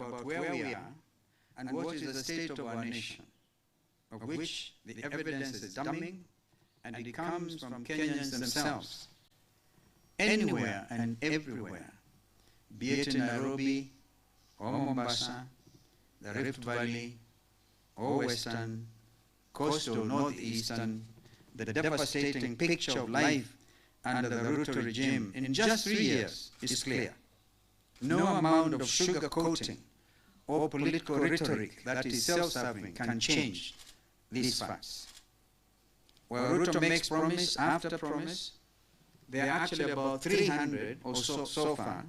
about where we are and what is the state of our nation, of which the evidence is damning, and it comes from Kenyans themselves, anywhere and everywhere, be it in Nairobi or Mombasa, the Rift Valley, or Western, coastal, northeastern, the devastating picture of life under the Ruto regime in just 3 years is clear. No amount of sugarcoating or political rhetoric that is self-serving can change these facts. While Ruto makes promise after promise, there are actually about 300 or so far,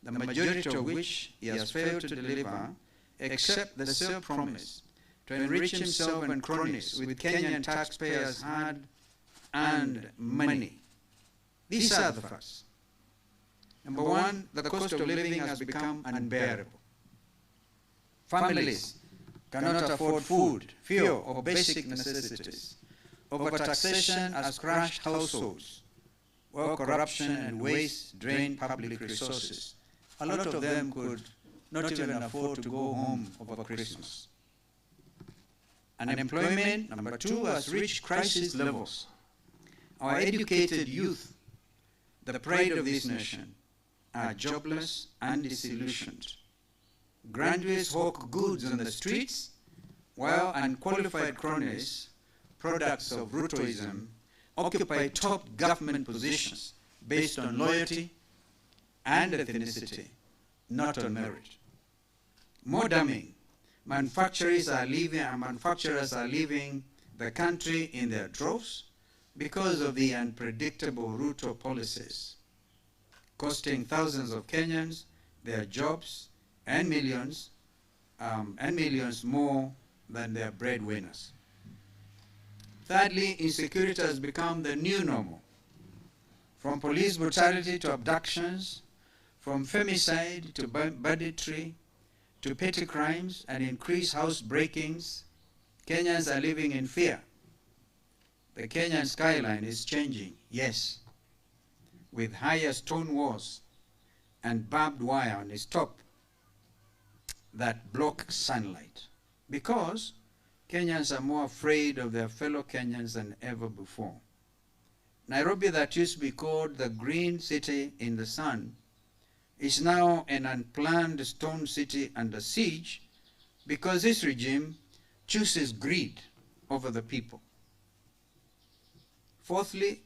the majority of which he has failed to deliver, except the self-promise to enrich himself and cronies with Kenyan taxpayers' hard-earned money. These are the facts. Number one, the cost of living has become unbearable. Families cannot afford food, fuel, or basic necessities. Overtaxation has crushed households, while corruption and waste drain public resources. A lot of them could not even afford to go home over Christmas. Unemployment, number two, has reached crisis levels. Our educated youth, the pride of this nation, are jobless and disillusioned. Graduates hawk goods on the streets, while unqualified cronies, products of Rutoism, occupy top government positions based on loyalty and ethnicity, not on merit. More damning, manufacturers are leaving the country in their droves because of the unpredictable Ruto policies, costing thousands of Kenyans their jobs and millions more than their breadwinners. Thirdly, insecurity has become the new normal. From police brutality to abductions, from femicide to banditry, to petty crimes and increased house breakings, Kenyans are living in fear. The Kenyan skyline is changing, yes, with higher stone walls and barbed wire on its top that block sunlight, because Kenyans are more afraid of their fellow Kenyans than ever before. Nairobi, that used to be called the green city in the sun, is now an unplanned stone city under siege because this regime chooses greed over the people. Fourthly,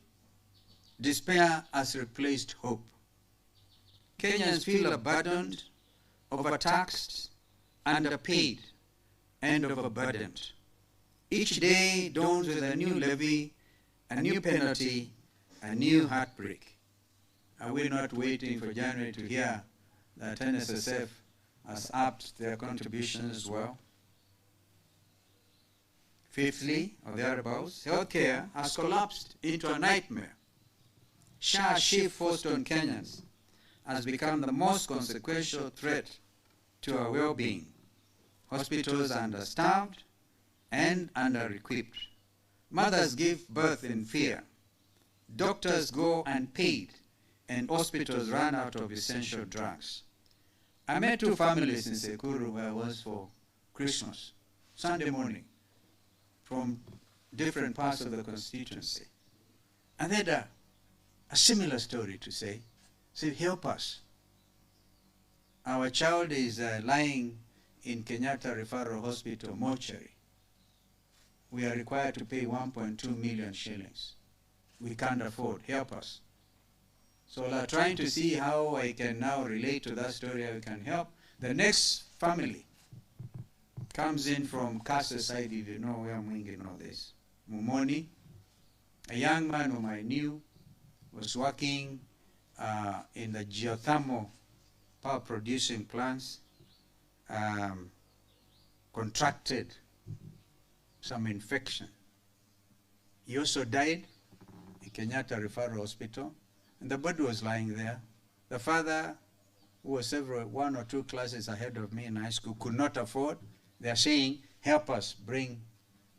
despair has replaced hope. Kenyans feel abandoned, overtaxed, underpaid, and overburdened. Each day dawns with a new levy, a new penalty, a new heartbreak. Are we not waiting for January to hear that NSSF has upped their contributions as well? Fifthly, or thereabouts, healthcare has collapsed into a nightmare. SHA shift forced on Kenyans has become the most consequential threat to our well-being. Hospitals are understaffed and under-equipped. Mothers give birth in fear. Doctors go unpaid, and hospitals run out of essential drugs. I met two families in Sekuru where I was for Christmas, Sunday morning, from different parts of the constituency. And they had a similar story to say, help us. Our child is lying in Kenyatta Referral Hospital mortuary. We are required to pay 1.2 million shillings. We can't afford, help us. So we are trying to see how I can now relate to that story, how we can help. The next family comes in from Kasa side, if you know where Mwingi know this. Mumoni, a young man whom I knew, was working in the geothermal power producing plants, contracted some infection. He also died in Kenyatta Referral Hospital, and the body was lying there. The father, who was one or two classes ahead of me in high school, could not afford. They are saying, help us bring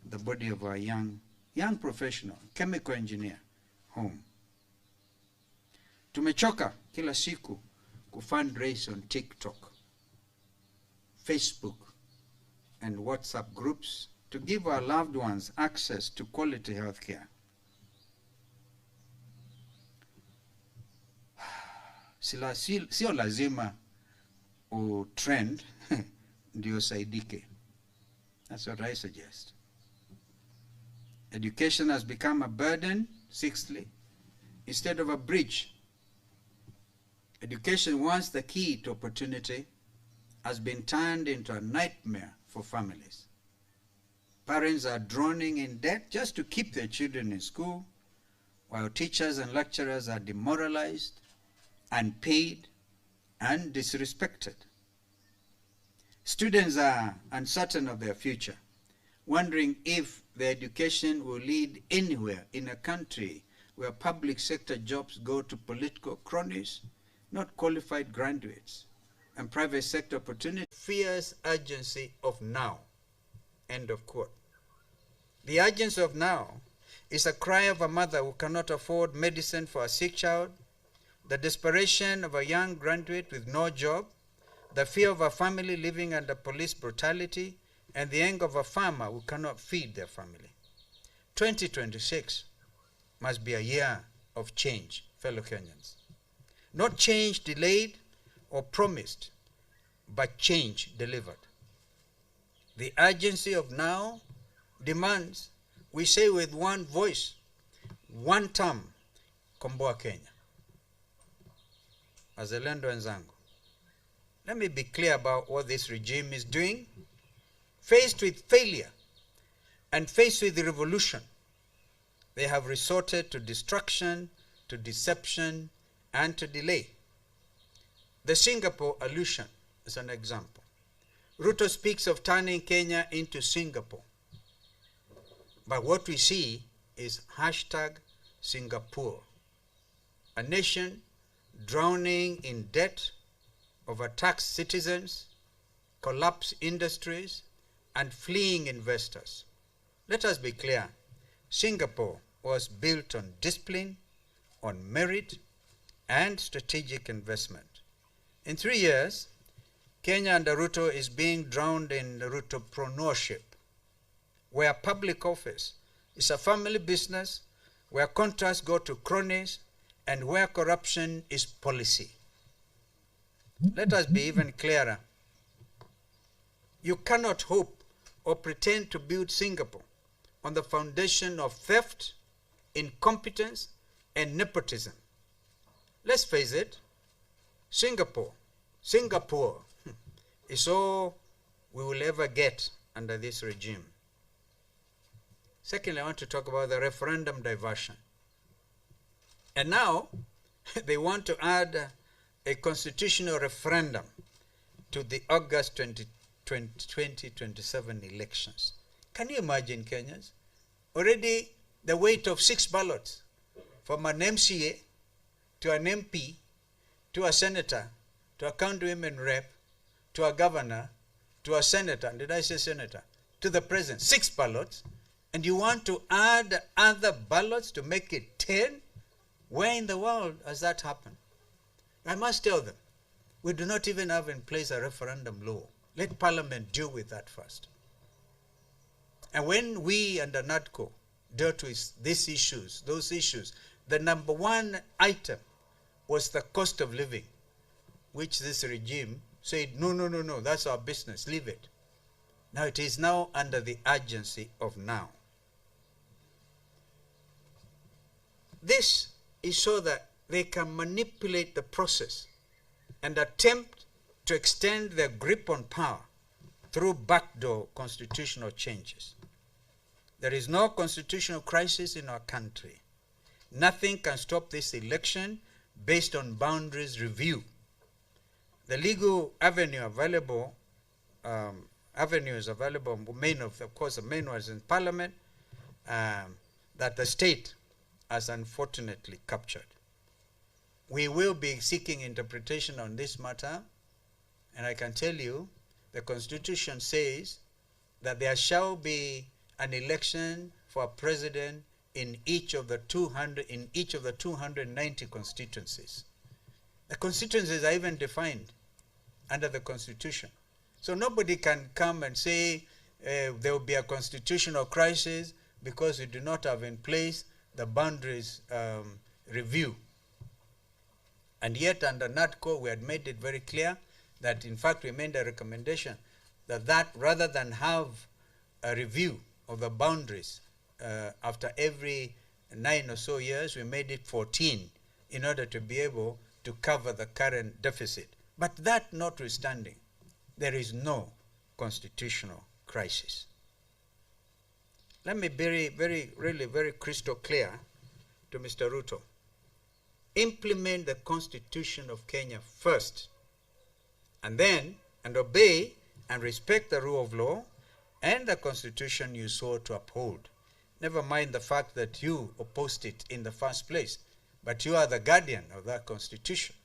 the body of our young professional, chemical engineer, home. Tumechoka kila siku kufundraise on TikTok. Facebook and WhatsApp groups to give our loved ones access to quality health care. Sio lazima utrend ndio saidike. That's what I suggest. Education has become a burden, sixthly, instead of a bridge. Education, once the key to opportunity, has been turned into a nightmare for families. Parents are drowning in debt just to keep their children in school, while teachers and lecturers are demoralized, unpaid, and disrespected. Students are uncertain of their future, wondering if their education will lead anywhere in a country where public sector jobs go to political cronies, not qualified graduates, and private sector opportunity. Fierce urgency of now. End of quote. The urgency of now is a cry of a mother who cannot afford medicine for a sick child, the desperation of a young graduate with no job, the fear of a family living under police brutality, and the anger of a farmer who cannot feed their family. 2026 must be a year of change, fellow Kenyans. Not change delayed or promised, but change delivered. The urgency of now demands we say with one voice, one term, Komboa Kenya. Wazalendo wenzangu, let me be clear about what this regime is doing. Faced with failure and faced with the revolution, they have resorted to destruction, to deception, and to delay. The Singapore allusion is an example. Ruto speaks of turning Kenya into Singapore. But what we see is hashtag Singapore, a nation drowning in debt, overtaxed citizens, collapsed industries, and fleeing investors. Let us be clear, Singapore was built on discipline, on merit, and strategic investment. In 3 years, Kenya under Ruto is being drowned in Rutopreneurship, where public office is a family business, where contracts go to cronies, and where corruption is policy. Let us be even clearer. You cannot hope or pretend to build Singapore on the foundation of theft, incompetence, and nepotism. Let's face it, Singapore is all we will ever get under this regime. Secondly, I want to talk about the referendum diversion. And now, they want to add a constitutional referendum to the August 2027 elections. Can you imagine, Kenyans? Already the weight of 6 ballots from an MCA to an MP to a senator to a county women rep to a governor to a senator, did I say senator, to the president, 6 ballots, and you want to add other ballots to make it 10? Where in the world has that happened? I must tell them, we do not even have in place a referendum law. Let Parliament deal with that first. And when we under NADCO dealt with these issues, those issues, the number one item was the cost of living, which this regime said, no, that's our business, leave it. Now it is now under the urgency of now. This is so that they can manipulate the process and attempt to extend their grip on power through backdoor constitutional changes. There is no constitutional crisis in our country. Nothing can stop this election based on boundaries review. The legal avenue available, avenues available, of course, the main was in Parliament, that the state has unfortunately captured. We will be seeking interpretation on this matter, and I can tell you, the Constitution says that there shall be an election for a president in each of the 290 constituencies. The constituencies are even defined under the Constitution. So nobody can come and say there will be a constitutional crisis because we do not have in place the boundaries review. And yet under NATCO, we had made it very clear that, in fact, we made a recommendation that rather than have a review of the boundaries after every 9 or so years, we made it 14 in order to be able to cover the current deficit. But that notwithstanding, there is no constitutional crisis. Let me be really very crystal clear to Mr. Ruto. Implement the Constitution of Kenya first, and obey and respect the rule of law and the Constitution you swore to uphold. Never mind the fact that you opposed it in the first place, but you are the guardian of that Constitution.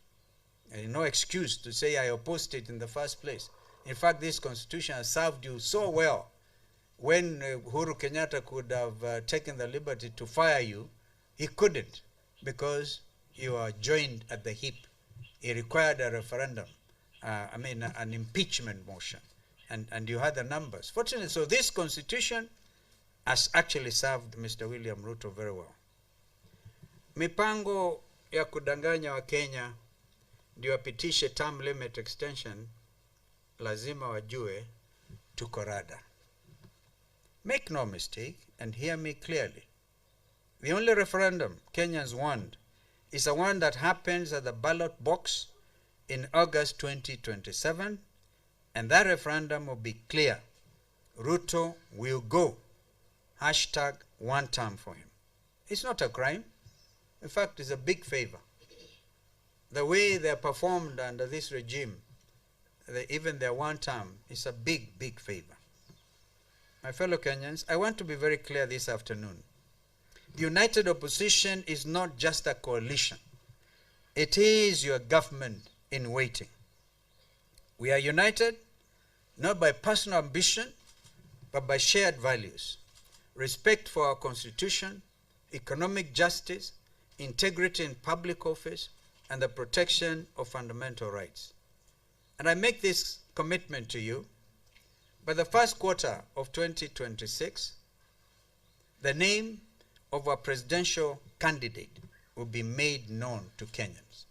And no excuse to say I opposed it in the first place. In fact, this Constitution has served you so well. When Uhuru Kenyatta could have taken the liberty to fire you, he couldn't, because you are joined at the hip. He required a referendum, an impeachment motion, and you had the numbers. Fortunately, so this Constitution has actually served Mr. William Ruto very well. Mipango ya kudanganya wa Kenya ndio wapitishe term limit extension, lazima wajue tuko rada. Make no mistake and hear me clearly. The only referendum Kenyans want is the one that happens at the ballot box in August 2027, and that referendum will be clear. Ruto will go. Hashtag one term for him. It's not a crime. In fact, it's a big favor. The way they're performed under this regime, even their one term, is a big favor. My fellow Kenyans, I want to be very clear this afternoon. The united opposition is not just a coalition. It is your government in waiting. We are united not by personal ambition, but by shared values. Respect for our Constitution, economic justice, integrity in public office, and the protection of fundamental rights. And I make this commitment to you. By the first quarter of 2026, the name of our presidential candidate will be made known to Kenyans.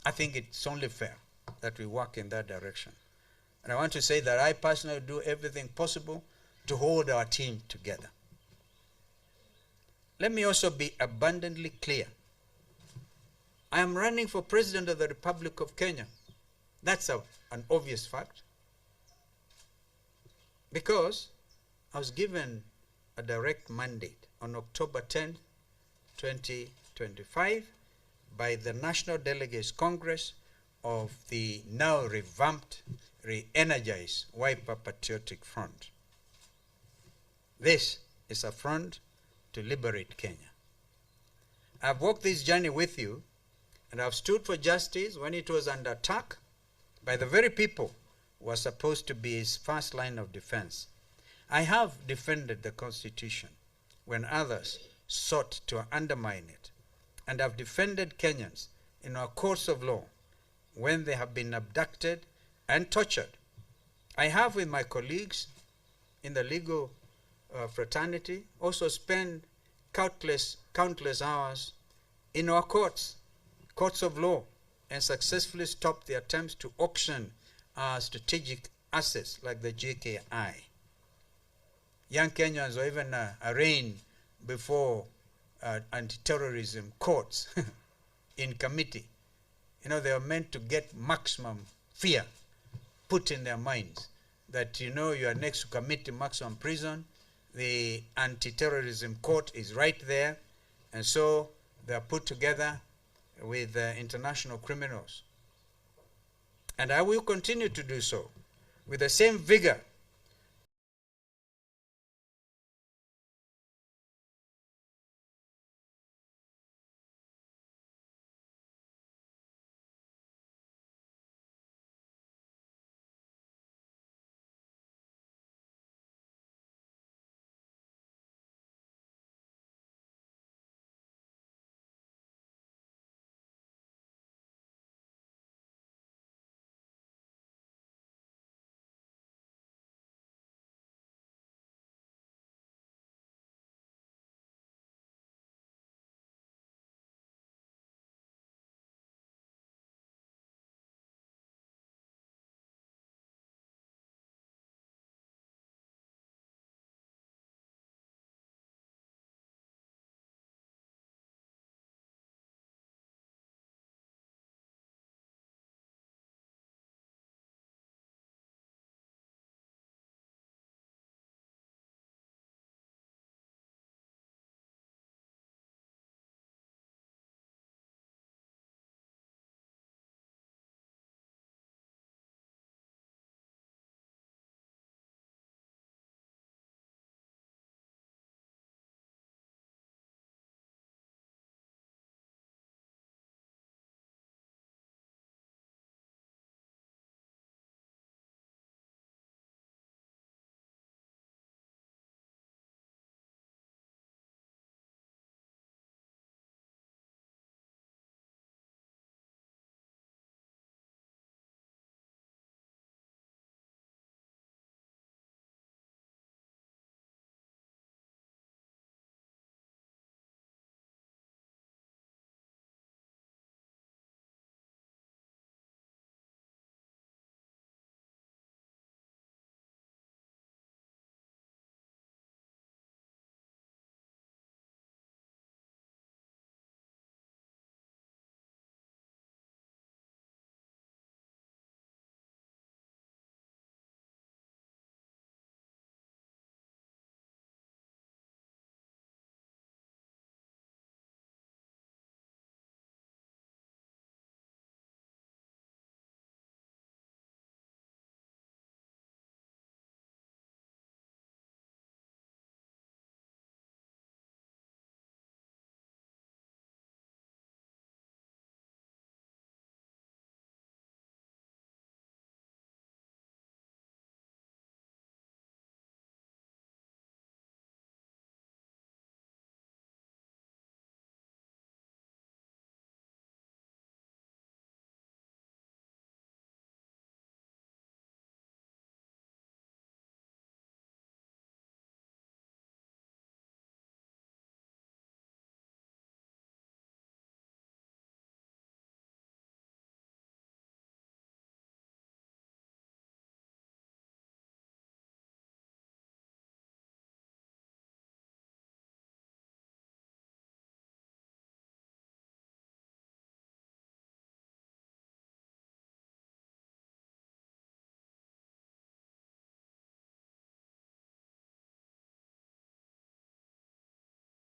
I think it's only fair that we work in that direction. And I want to say that I personally do everything possible to hold our team together. Let me also be abundantly clear. I am running for President of the Republic of Kenya. That's an obvious fact. Because I was given a direct mandate on October 10, 2025 by the National Delegates Congress of the now revamped, re-energized Wiper Patriotic Front. This is a front to liberate Kenya. I've walked this journey with you, and I've stood for justice when it was under attack by the very people who were supposed to be his first line of defense. I have defended the Constitution when others sought to undermine it, and I've defended Kenyans in our courts of law when they have been abducted and tortured. I have, with my colleagues in the legal fraternity, also spent countless hours in our courts of law, and successfully stopped the attempts to auction our strategic assets like the JKI. Young Kenyans were even arraigned before anti-terrorism courts in committee. You know, they were meant to get maximum fear put in their minds that, you know, you are next to commit maximum prison. The anti-terrorism court is right there, and so they are put together with international criminals. And I will continue to do so with the same vigor